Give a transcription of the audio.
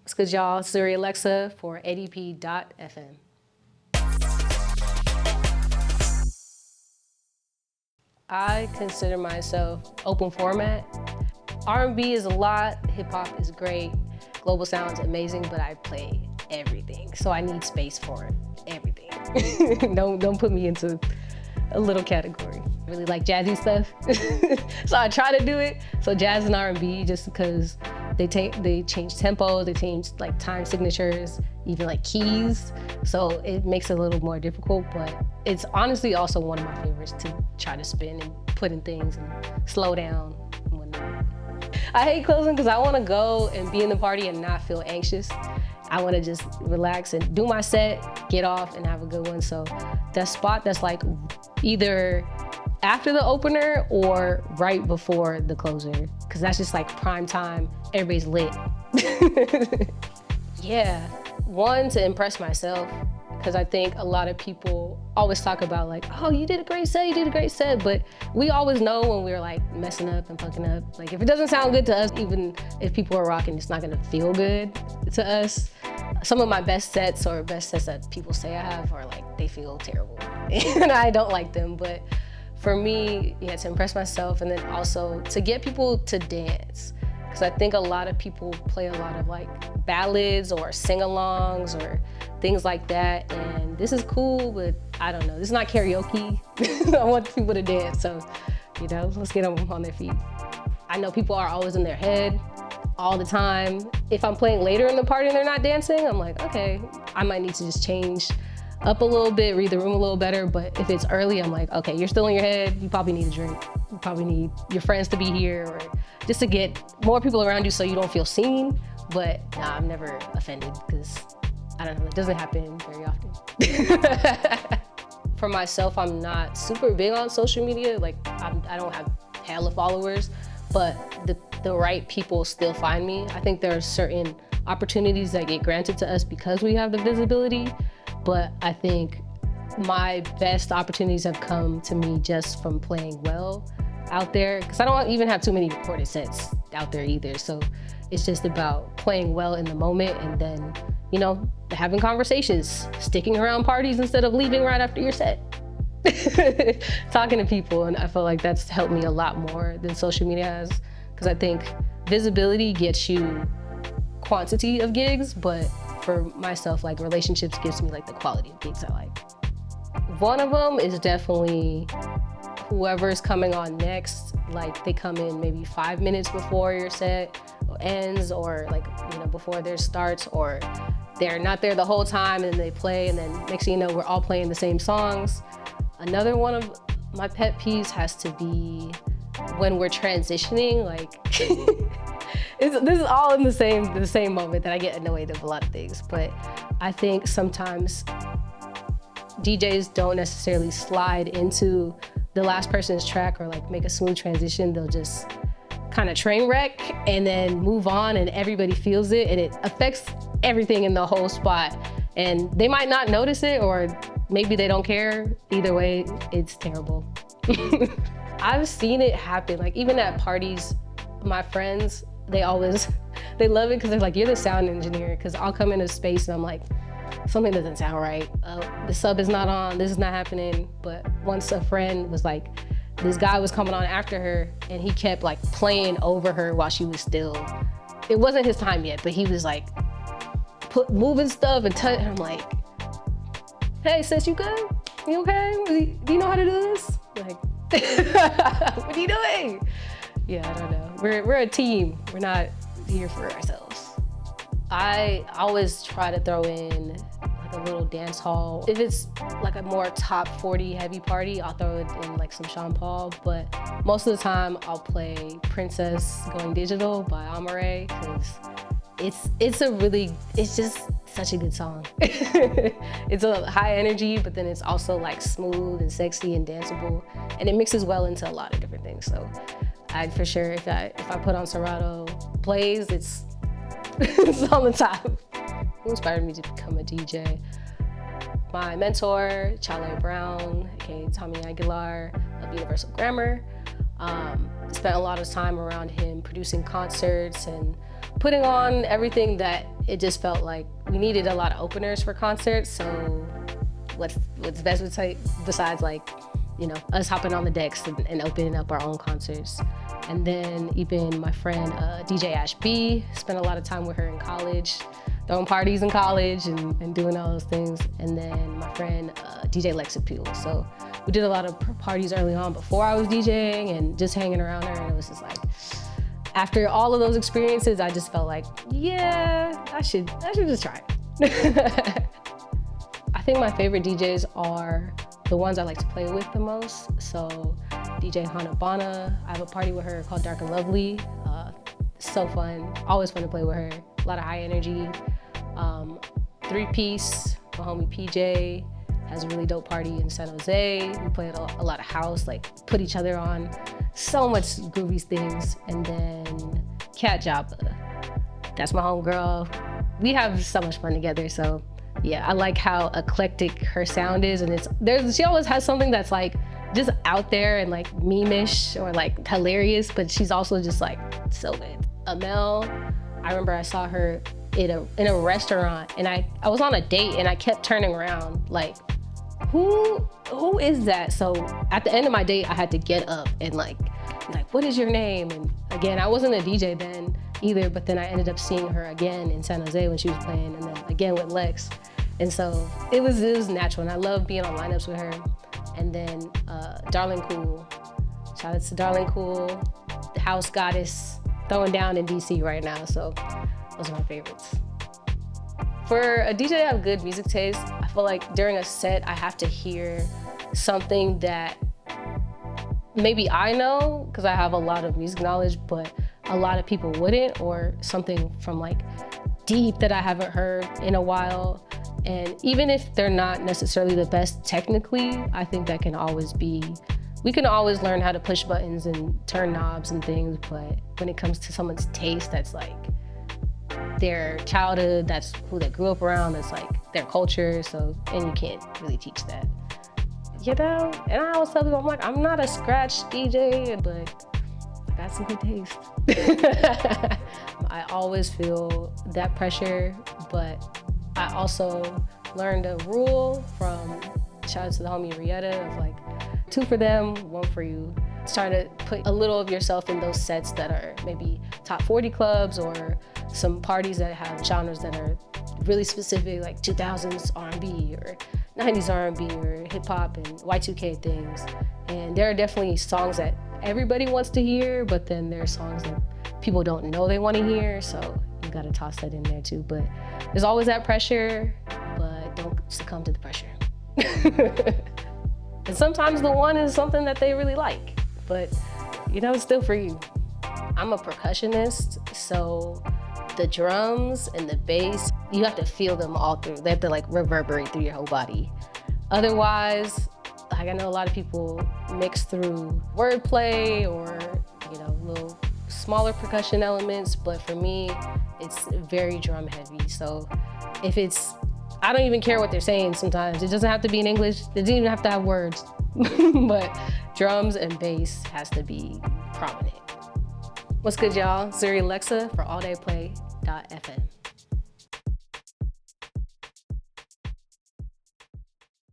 What's good, y'all? It's Zuri Alexa for ADP.FM. I consider myself open format. R&B is a lot, hip hop is great, global sound's amazing, but I play everything. So I need space for everything. Don't put me into a little category. I really like jazzy stuff. So I try to do it. So jazz and R&B, just because they change tempo, they change like time signatures, even like keys. So it makes it a little more difficult, but it's honestly also one of my favorites to try to spin and put in things and slow down and whatnot. I hate closing because I want to go and be in the party and not feel anxious. I want to just relax and do my set, get off, and have a good one. So that spot that's like either after the opener or right before the closer, because that's just like prime time, everybody's lit. Yeah, one, to impress myself, because I think a lot of people always talk about like, oh, you did a great set, but we always know when we're like messing up and fucking up. Like if it doesn't sound good to us, even if people are rocking, it's not gonna feel good to us. Some of my best sets or best sets that people say I have are like, they feel terrible and I don't like them, but for me, yeah, to impress myself and then also to get people to dance. Because I think a lot of people play a lot of like ballads or sing-alongs or things like that. And this is cool, but I don't know. This is not karaoke. I want people to dance. So, you know, let's get them on their feet. I know people are always in their head all the time. If I'm playing later in the party and they're not dancing, I'm like, okay, I might need to just change up a little bit, read the room a little better. But if it's early, I'm like, okay, you're still in your head. You probably need a drink. You probably need your friends to be here or just to get more people around you so you don't feel seen. But nah, I'm never offended because I don't know, it doesn't happen very often. For myself, I'm not super big on social media. Like I don't have hella followers, but the right people still find me. I think there are certain opportunities that get granted to us because we have the visibility. But I think my best opportunities have come to me just from playing well out there, because I don't even have too many recorded sets out there either. So it's just about playing well in the moment and then, you know, having conversations, sticking around parties instead of leaving right after your set. Talking to people, and I feel like that's helped me a lot more than social media has, because I think visibility gets you quantity of gigs, but for myself, like relationships gives me like the quality of gigs I like. One of them is definitely whoever's coming on next, like they come in maybe 5 minutes before your set ends, or like, you know, before theirs starts, or they're not there the whole time and they play, and then next thing you know, we're all playing the same songs. Another one of my pet peeves has to be when we're transitioning, like this is all in the same moment that I get annoyed of a lot of things. But I think sometimes DJs don't necessarily slide into the last person's track or like make a smooth transition. They'll just kind of train wreck and then move on, and everybody feels it, and it affects everything in the whole spot. And they might not notice it, or maybe they don't care. Either way, it's terrible. I've seen it happen, like even at parties, my friends, they love it because they're like, you're the sound engineer, because I'll come into space and I'm like, something doesn't sound right. The sub is not on, this is not happening. But once a friend was like, this guy was coming on after her and he kept like playing over her while she was still. It wasn't his time yet, but he was like moving stuff and touch, and I'm like, hey sis, you good? You okay? Do you know how to do this? Like, what are you doing? Yeah, I don't know. We're a team. We're not here for ourselves. I always try to throw in like a little dance hall. If it's like a more top 40 heavy party, I'll throw it in like some Sean Paul, but most of the time I'll play Princess Going Digital by Amare, because it's just such a good song. It's a high energy, but then it's also like smooth and sexy and danceable, and it mixes well into a lot of different things. So I'd for sure, if I put on Serato plays, it's on the top. Who inspired me to become a DJ? My mentor, Chale Brown, aka Tommy Aguilar of Universal Grammar. Spent a lot of time around him producing concerts and putting on everything that it just felt like we needed a lot of openers for concerts. So what's best besides like, you know, us hopping on the decks and opening up our own concerts. And then even my friend DJ Ash B, spent a lot of time with her in college, throwing parties in college and doing all those things. And then my friend DJ Alexa. So we did a lot of parties early on before I was DJing and just hanging around her. And it was just like, after all of those experiences, I just felt like, yeah, I should just try it. I think my favorite DJs are the ones I like to play with the most. So DJ Hanabana, I have a party with her called Dark and Lovely. So fun, always fun to play with her. A lot of high energy. 3-piece, my homie PJ has a really dope party in San Jose. We play a lot of house, like put each other on so much groovy things. And then Kat Jabba, that's my homegirl. We have so much fun together. So yeah, I like how eclectic her sound is, and she always has something that's like just out there and like meme-ish or like hilarious, but she's also just like so good. Amel, I remember I saw her in a restaurant, and I was on a date and I kept turning around like, who is that? So at the end of my date, I had to get up and like, what is your name? And again, I wasn't a DJ then either, but then I ended up seeing her again in San Jose when she was playing, and then again with Lex. And so it was natural, and I love being on lineups with her. And then Darling Cool, shout out to Darling Cool, the house goddess, throwing down in DC right now. So those are my favorites. For a DJ to have good music taste, I feel like during a set, I have to hear something that maybe I know, because I have a lot of music knowledge, but a lot of people wouldn't, or something from like deep that I haven't heard in a while. And even if they're not necessarily the best technically, I think that can always be, we can always learn how to push buttons and turn knobs and things, but when it comes to someone's taste, that's like their childhood, that's who they grew up around, that's like their culture, so, and you can't really teach that. You know, and I always tell people, I'm like, I'm not a scratch DJ, but I got some good taste. I always feel that pressure, but I also learned a rule from, shout out to the homie Rietta, of like, 2 for them, 1 for you. Try to put a little of yourself in those sets that are maybe top 40 clubs, or some parties that have genres that are really specific, like 2000s R&B or 90s R&B or hip hop and Y2K things. And there are definitely songs that everybody wants to hear, but then there are songs that people don't know they want to hear, so you gotta toss that in there too. But there's always that pressure, but don't succumb to the pressure. And sometimes the one is something that they really like, but you know, it's still for you. I'm a percussionist, so the drums and the bass, you have to feel them all through. They have to like reverberate through your whole body. Otherwise, like I know a lot of people mix through wordplay or, you know, little smaller percussion elements, but for me, it's very drum heavy. So if it's, I don't even care what they're saying sometimes. It doesn't have to be in English. It doesn't even have to have words, but drums and bass has to be prominent. What's good, y'all? Zuri Alexa for alldayplay.fm.